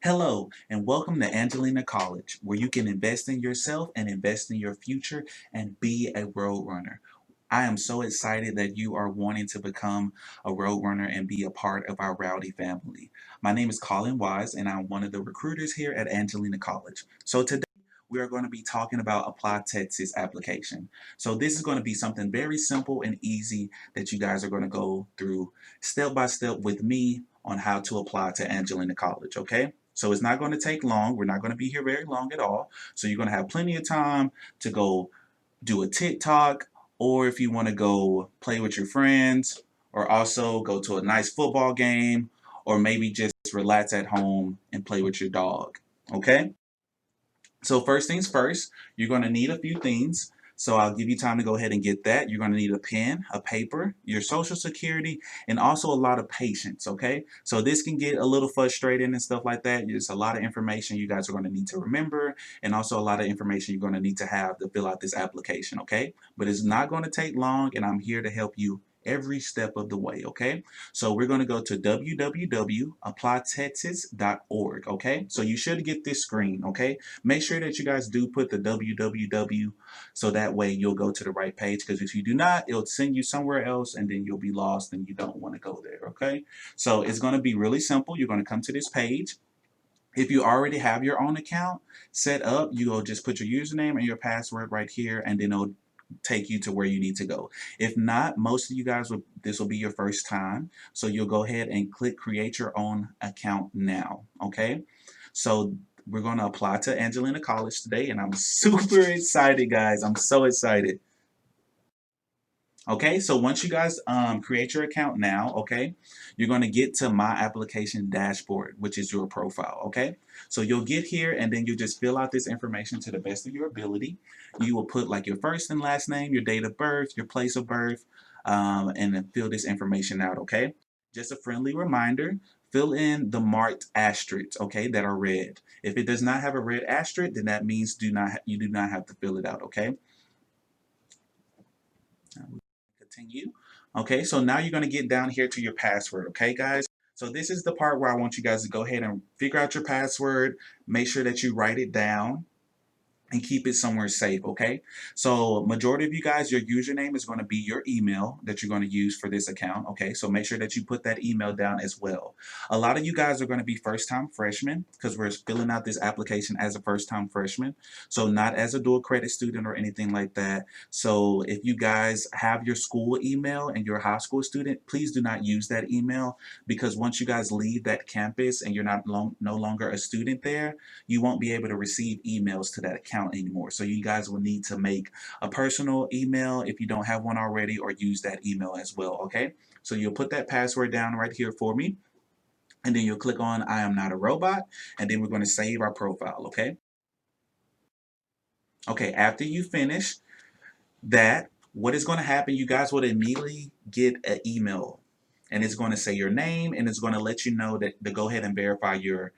Hello, and welcome to Angelina College, where you can invest in yourself and invest in your future and be a road runner. I am so excited that you are wanting to become a road runner and be a part of our rowdy family. My name is Colin Wise, and I'm one of the recruiters here at Angelina College. So today, we are going to be talking about Apply Texas application. So this is going to be something very simple and easy that you guys are going to go through step by step with me on how to apply to Angelina College, okay? So it's not going to take long. We're not going to be here very long at all. So you're going to have plenty of time to go do a TikTok, or if you want to go play with your friends, or also go to a nice football game, or maybe just relax at home and play with your dog. Okay? So first things first, you're going to need a few things. So I'll give you time to go ahead and get that. You're going to need a pen, a paper, your social security, and also a lot of patience, okay? So this can get a little frustrating and stuff like that. There's a lot of information you guys are going to need to remember, and also a lot of information you're going to need to have to fill out this application, okay? But it's not going to take long, and I'm here to help you every step of the way, okay? So we're going to go to www.applytexas.org, okay? So you should get this screen, okay? Make sure that you guys do put the www so that way you'll go to the right page, because if you do not, it'll send you somewhere else and then you'll be lost and you don't want to go there, okay? So it's going to be really simple. You're going to come to this page. If you already have your own account set up, you go just put your username and your password right here, and then it'll take you to where you need to go. If not, most of you guys will, this will be your first time. So you'll go ahead and click create your own account now. Okay. So we're going to apply to Angelina College today, and I'm super excited, guys. I'm so excited. Okay, so once you guys create your account now, okay, you're going to get to my application dashboard, which is your profile, okay? So you'll get here and then you just fill out this information to the best of your ability. You will put like your first and last name, your date of birth, your place of birth, and then fill this information out, okay? Just a friendly reminder, fill in the marked asterisks, okay, that are red. If it does not have a red asterisk, then that means you do not have to fill it out, okay? Continue. Okay, so now you're going to get down here to your password, okay, guys? So this is the part where I want you guys to go ahead and figure out your password. Make sure that you write it down and keep it somewhere safe, okay? So majority of you guys, your username is going to be your email that you're going to use for this account, okay? So make sure that you put that email down as well. A lot of you guys are going to be first-time freshmen because we're filling out this application as a first-time freshman, so not as a dual credit student or anything like that. So if you guys have your school email and you're a high school student, please do not use that email, because once you guys leave that campus and you're no longer a student there, you won't be able to receive emails to that account anymore. So you guys will need to make a personal email if you don't have one already, or use that email as well, okay? So you'll put that password down right here for me, and then you'll click on I am not a robot, and then we're going to save our profile, okay? Okay, after you finish that, what is going to happen, you guys will immediately get an email, and it's going to say your name, and it's going to let you know that to go ahead and verify your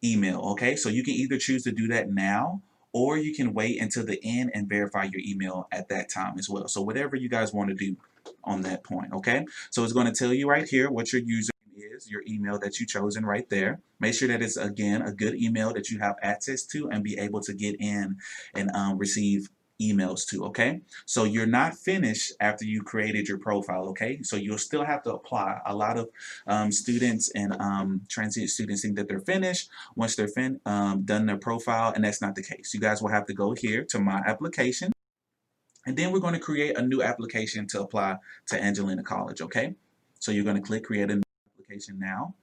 email, okay? So you can either choose to do that now, or you can wait until the end and verify your email at that time as well. So whatever you guys want to do on that point, okay? So it's going to tell you right here what your username is, your email that you chosen right there. Make sure that it's, again, a good email that you have access to and be able to get in and receive emails to, okay? So you're not finished after you created your profile, okay? So you'll still have to apply. A lot of students and transient students think that they're finished once they're done their profile, and that's not the case. You guys will have to go here to my application, and then we're going to create a new application to apply to Angelina College, okay? So you're going to click create a new application now.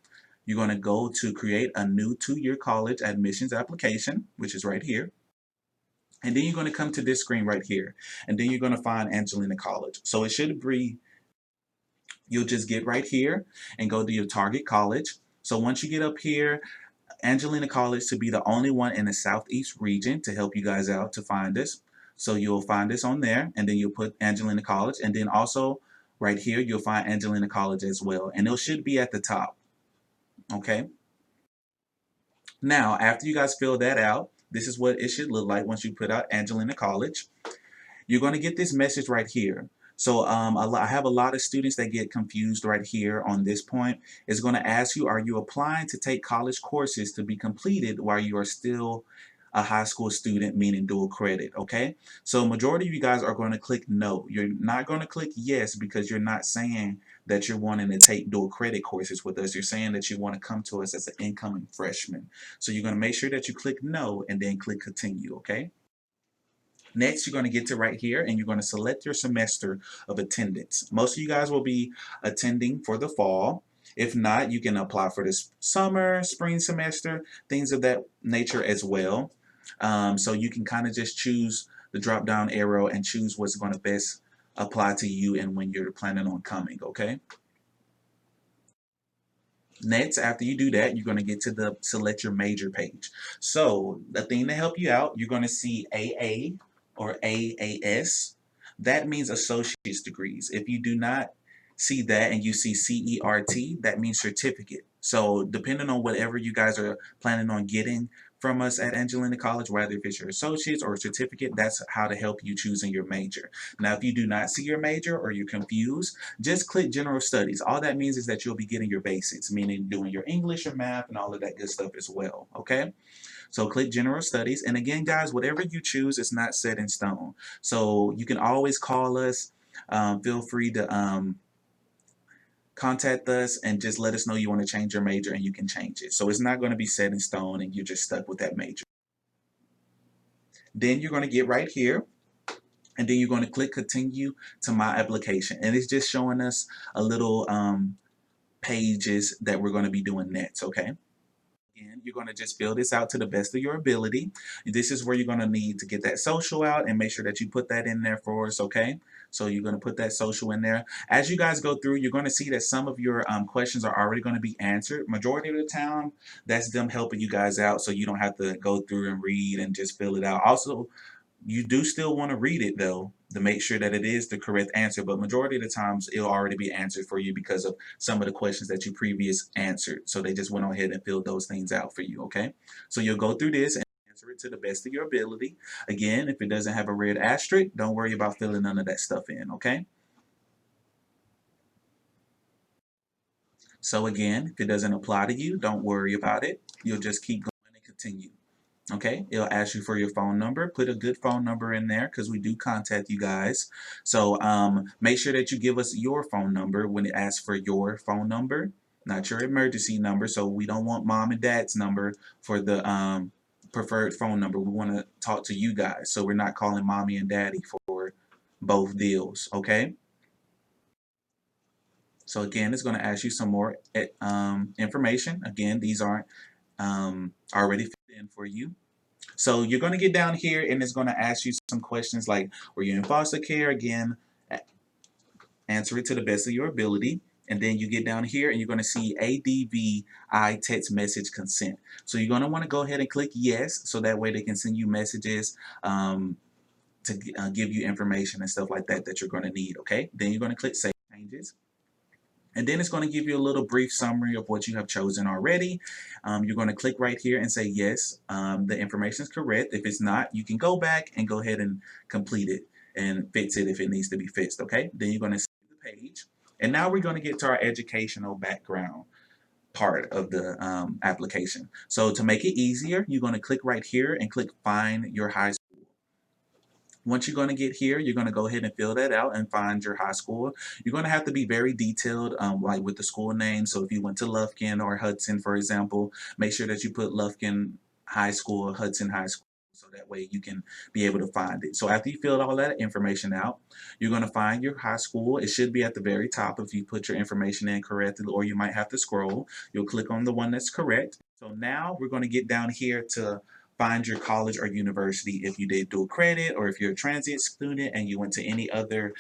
You're going to go to create a new two-year college admissions application, which is right here. And then you're going to come to this screen right here, and then you're going to find Angelina College. So it should be, you'll just get right here and go to your target college. So once you get up here, Angelina College to be the only one in the Southeast region to help you guys out to find this. So you'll find this on there, and then you'll put Angelina College, and then also right here you'll find Angelina College as well, and it should be at the top, okay? Now, after you guys fill that out, this is what it should look like once you put out Angelina College. You're going to get this message right here. So I have a lot of students that get confused right here on this point. It's going to ask you, are you applying to take college courses to be completed while you are still a high school student, meaning dual credit, okay? So majority of you guys are going to click no. You're not going to click yes because you're not saying that you're wanting to take dual credit courses with us. You're saying that you want to come to us as an incoming freshman. So you're going to make sure that you click no and then click continue, okay? Next, you're going to get to right here and you're going to select your semester of attendance. Most of you guys will be attending for the fall. If not, you can apply for this summer, spring semester, things of that nature as well. So you can kind of just choose the drop down arrow and choose what's going to best apply to you and when you're planning on coming, okay? Next, after you do that, you're going to get to the select your major page. So the thing to help you out, you're going to see AA or AAS. That means associate's degrees. If you do not see that and you see CERT, that means certificate. So depending on whatever you guys are planning on getting from us at Angelina College, whether if it's your associates or a certificate, that's how to help you choosing your major. Now, if you do not see your major or you're confused, just click general studies. All that means is that you'll be getting your basics, meaning doing your English, your math, and all of that good stuff as well, okay? So click general studies. And again, guys, whatever you choose is not set in stone. So you can always call us. Feel free to contact us and just let us know you want to change your major and you can change it. So it's not going to be set in stone and you're just stuck with that major. Then you're going to get right here and then you're going to click continue to my application. And it's just showing us a little pages that we're going to be doing next, okay? Again, you're going to just fill this out to the best of your ability. This is where you're going to need to get that social out and make sure that you put that in there for us, okay? So you're going to put that social in there. As you guys go through, you're going to see that some of your questions are already going to be answered. Majority of the time, that's them helping you guys out so you don't have to go through and read and just fill it out. Also, you do still want to read it though to make sure that it is the correct answer, but majority of the times it'll already be answered for you because of some of the questions that you previous answered. So they just went on ahead and filled those things out for you, okay? So you'll go through this and answer it to the best of your ability. Again, if it doesn't have a red asterisk, don't worry about filling none of that stuff in, okay? So again, if it doesn't apply to you, don't worry about it. You'll just keep going and continue. Okay, it'll ask you for your phone number. Put a good phone number in there because we do contact you guys. So make sure that you give us your phone number when it asks for your phone number, not your emergency number. So we don't want mom and dad's number for the preferred phone number. We want to talk to you guys. So we're not calling mommy and daddy for both deals. Okay. So again, it's going to ask you some more information. Again, these aren't already filled in for you. So you're going to get down here and it's going to ask you some questions like, were you in foster care? Again, answer it to the best of your ability. And then you get down here and you're going to see ADVI text message consent. So you're going to want to go ahead and click yes, so that way they can send you messages to give you information and stuff like that that you're going to need, okay? Then you're going to click save changes. And then it's going to give you a little brief summary of what you have chosen already. You're going to click right here and say, yes, the information is correct. If it's not, you can go back and go ahead and complete it and fix it if it needs to be fixed, okay? Then you're going to save the page. And now we're going to get to our educational background part of the application. So to make it easier, you're going to click right here and click find your high school. Once you're going to get here, you're going to go ahead and fill that out and find your high school. You're going to have to be very detailed, like with the school name. So if you went to Lufkin or Hudson, for example, make sure that you put Lufkin High School or Hudson High School. So that way you can be able to find it. So after you fill all that information out, you're going to find your high school. It should be at the very top if you put your information in correctly, or you might have to scroll. You'll click on the one that's correct. So now we're going to get down here to find your college or university. If you did dual credit or if you're a transit student and you went to any other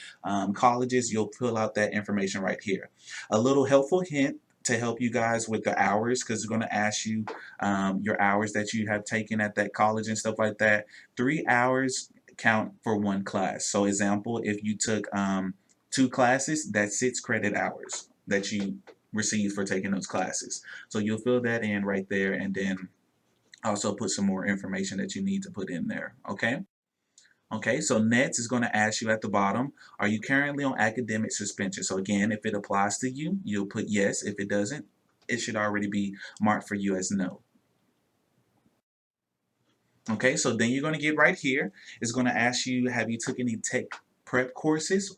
colleges, you'll fill out that information right here. A little helpful hint to help you guys with the hours, because it's going to ask you your hours that you have taken at that college and stuff like that. 3 hours count for one class. So example, if you took 2 classes, that's 6 credit hours that you received for taking those classes. So you'll fill that in right there and then also put some more information that you need to put in there, okay? Okay, so next is going to ask you at the bottom, are you currently on academic suspension? So again, if it applies to you, you'll put yes. If it doesn't, it should already be marked for you as no. Okay, so then you're going to get right here. It's going to ask you, have you took any tech prep courses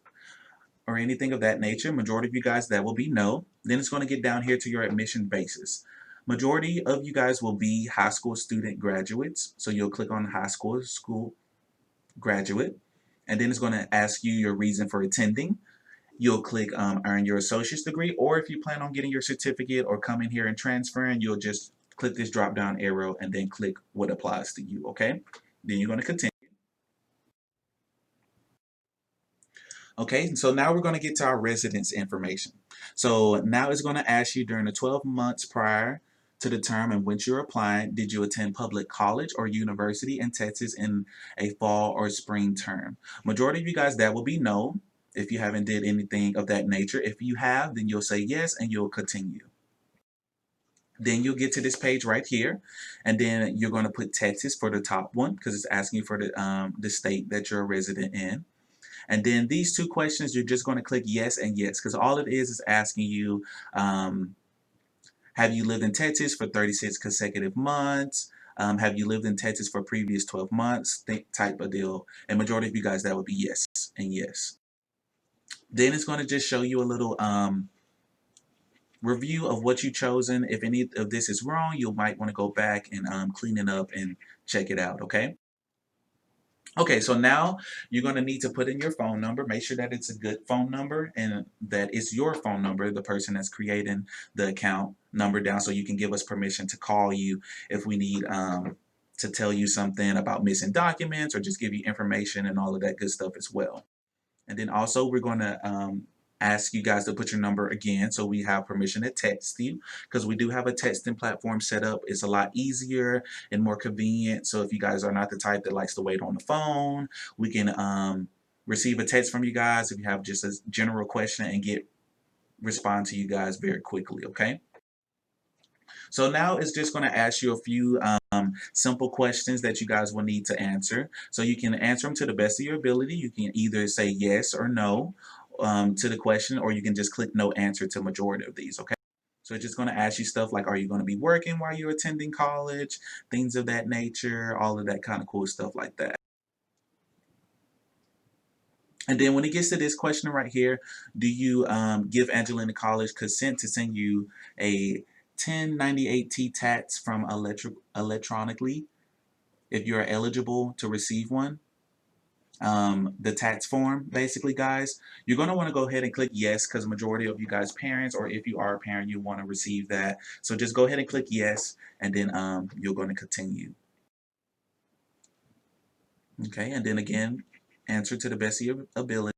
or anything of that nature? Majority of you guys, that will be no. Then it's going to get down here to your admission basis. Majority of you guys will be high school student graduates. So you'll click on high school graduate. And then it's going to ask you your reason for attending. You'll click earn your associate's degree, or if you plan on getting your certificate or coming here and transferring, you'll just click this drop down arrow and then click what applies to you, okay? Then you're going to continue. Okay, so now we're going to get to our residence information. So now it's going to ask you during the 12 months prior to the term in which you're applying, did you attend public college or university in Texas in a fall or spring term? Majority of you guys, that will be no if you haven't did anything of that nature. If you have, then you'll say yes and you'll continue. Then you'll get to this page right here, and then you're going to put Texas for the top one because it's asking you for the state that you're a resident in. And then these two questions, you're just going to click yes and yes because all it is asking you, have you lived in Texas for 36 consecutive months? Have you lived in Texas for previous 12 months? Type of deal. And majority of you guys, that would be yes and yes. Then it's going to just show you a little review of what you've chosen. If any of this is wrong, you might want to go back and clean it up and check it out, okay? Okay, so now you're going to need to put in your phone number. Make sure that it's a good phone number and that it's your phone number, the person that's creating the account number down, so you can give us permission to call you if we need to tell you something about missing documents or just give you information and all of that good stuff as well. And then also we're going to ask you guys to put your number again so we have permission to text you because we do have a texting platform set up. It's a lot easier and more convenient. So if you guys are not the type that likes to wait on the phone, we can receive a text from you guys if you have just a general question and respond to you guys very quickly, okay? So now it's just going to ask you a few simple questions that you guys will need to answer. So you can answer them to the best of your ability. You can either say yes or no to the question, or you can just click no answer to majority of these, okay? So it's just going to ask you stuff like, are you going to be working while you're attending college? Things of that nature, all of that kind of cool stuff like that. And then when it gets to this question right here, do you give Angelina College consent to send you a 1098T tax from electronically if you're eligible to receive one? The tax form, basically, guys, you're going to want to go ahead and click yes because majority of you guys parents, or if you are a parent, you want to receive that. So just go ahead and click yes, and then you're going to continue. Okay, and then again, answer to the best of your ability.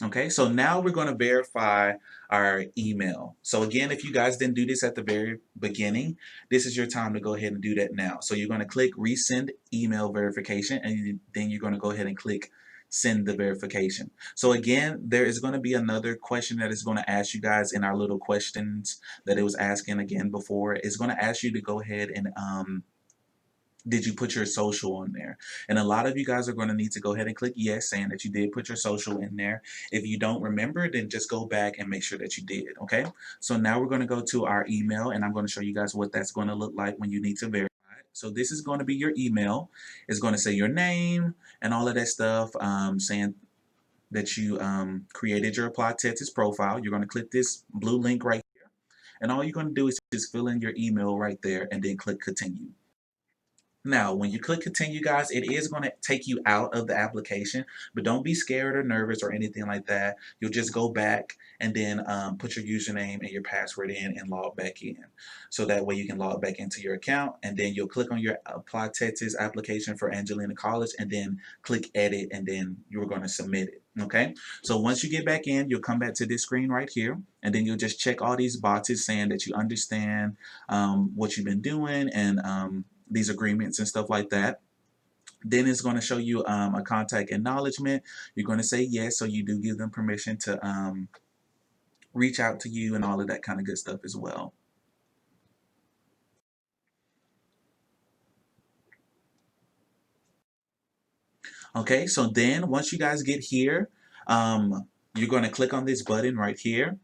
Okay, so now we're going to verify our email. So again, if you guys didn't do this at the very beginning, this is your time to go ahead and do that now. So you're going to click resend email verification, and then you're going to go ahead and click send the verification. So again, there is going to be another question that is going to ask you guys in our little questions that it was asking again before. It's going to ask you to go ahead and did you put your social on there? And a lot of you guys are going to need to go ahead and click yes, saying that you did put your social in there. If you don't remember, then just go back and make sure that you did, okay? So now we're going to go to our email, and I'm going to show you guys what that's going to look like when you need to verify it. So this is going to be your email. It's going to say your name and all of that stuff, saying that you created your Apply Texas profile. You're going to click this blue link right here, and all you're going to do is just fill in your email right there and then click continue. Now, when you click continue, guys, it is going to take you out of the application, but don't be scared or nervous or anything like that. You'll just go back and then put your username and your password in and log back in. So that way you can log back into your account, and then you'll click on your Apply Texas application for Angelina College and then click edit, and then you're going to submit it. Okay, so once you get back in, you'll come back to this screen right here, and then you'll just check all these boxes saying that you understand what you've been doing and these agreements and stuff like that. Then it's going to show you a contact acknowledgement. You're going to say yes, so you do give them permission to reach out to you and all of that kind of good stuff as well. Okay, so then once you guys get here, you're going to click on this button right here.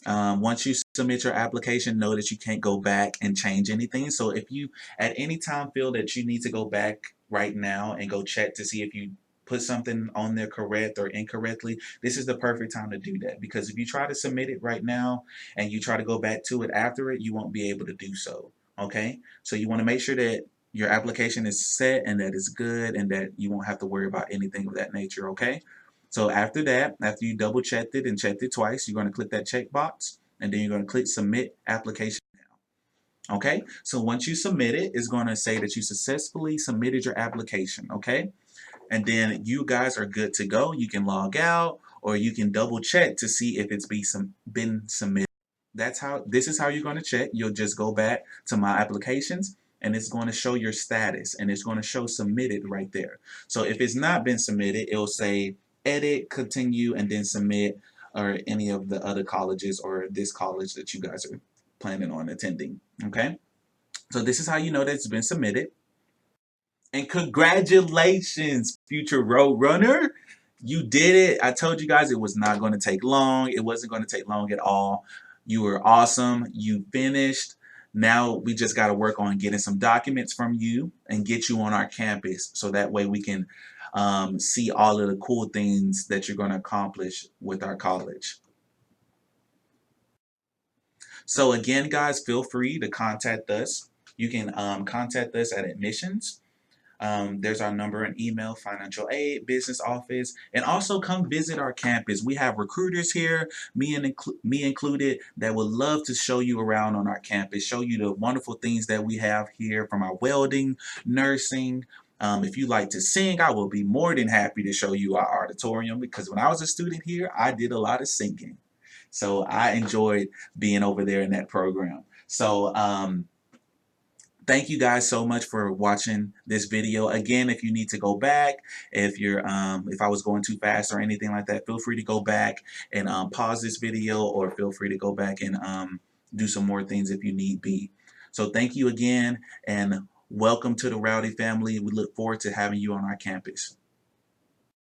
Once you submit your application, know that you can't go back and change anything. So if you at any time feel that you need to go back right now and go check to see if you put something on there correct or incorrectly, this is the perfect time to do that. Because if you try to submit it right now and you try to go back to it after it, you won't be able to do so. Okay? So you want to make sure that your application is set and that it's good and that you won't have to worry about anything of that nature. Okay? So after that, after you double checked it and checked it twice, you're going to click that checkbox and then you're going to click submit application now. Okay, so once you submit it, it's going to say that you successfully submitted your application. Okay, and then you guys are good to go. You can log out or you can double check to see if it's been submitted. That's how, this is how you're going to check. You'll just go back to my applications and it's going to show your status and it's going to show submitted right there. So if it's not been submitted, it'll say edit, continue, and then submit, or any of the other colleges or this college that you guys are planning on attending. Okay, so this is how you know that it's been submitted. And congratulations, future road runner. You did it. I told you guys it was not going to take long. It wasn't going to take long at all. You were awesome. You finished. Now we just got to work on getting some documents from you and get you on our campus so that way we can see all of the cool things that you're going to accomplish with our college. So again, guys, feel free to contact us. You can contact us at admissions. There's our number and email, financial aid, business office, and also come visit our campus. We have recruiters here, me included, that would love to show you around on our campus, show you the wonderful things that we have here from our welding, nursing. If you like to sing, I will be more than happy to show you our auditorium because when I was a student here, I did a lot of singing. So I enjoyed being over there in that program. So thank you guys so much for watching this video. Again, if you need to go back, if I was going too fast or anything like that, feel free to go back and pause this video, or feel free to go back and do some more things if you need be. So thank you again and welcome to the Rowdy family. We look forward to having you on our campus.